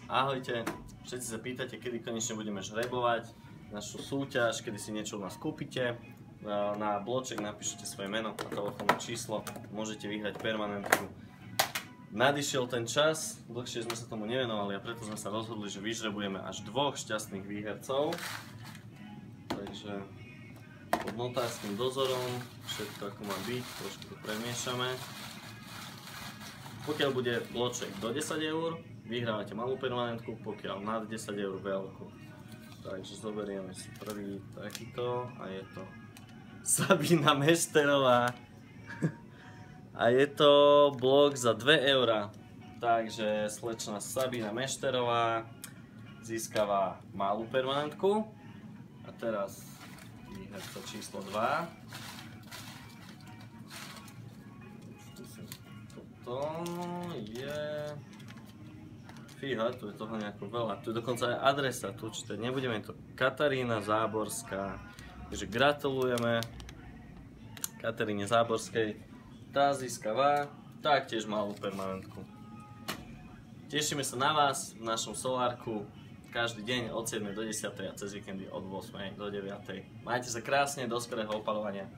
Ahojte, všetci sa pýtate, kedy konečne budeme žrebovať našu súťaž, kedy si niečo u nás kúpite. Na bloček napíšete svoje meno a telefónne číslo, môžete vyhrať permanentku. Nadišiel ten čas, dlhšie sme sa tomu nevenovali a preto sme sa rozhodli, že vyžrebujeme až 2 šťastných výhercov. Takže pod notárskym dozorom, všetko ako má byť, trošku to premiešame. Pokiaľ bude bloček do 10 eur, vyhrávate malú permanentku, pokiaľ nad 10 eur veľkú. Takže zoberieme si prvý takýto a je to Sabina Mešterová. A je to blok za 2 eurá. Takže slečna Sabina Mešterová získava malú permanentku. A teraz výherca číslo 2. Toto je... Fíha, tu je toho nejako veľa. Tu je dokonca aj adresa, tu čítať nebudeme, to Katarína Záborská. Takže gratulujeme Kataríne Záborskej. Tá získava taktiež malú permanentku. Tešíme sa na vás v našom solárku každý deň od 7 do 10 a cez víkendy od 8 do 9. Majte sa krásne, do skorého opaľovania.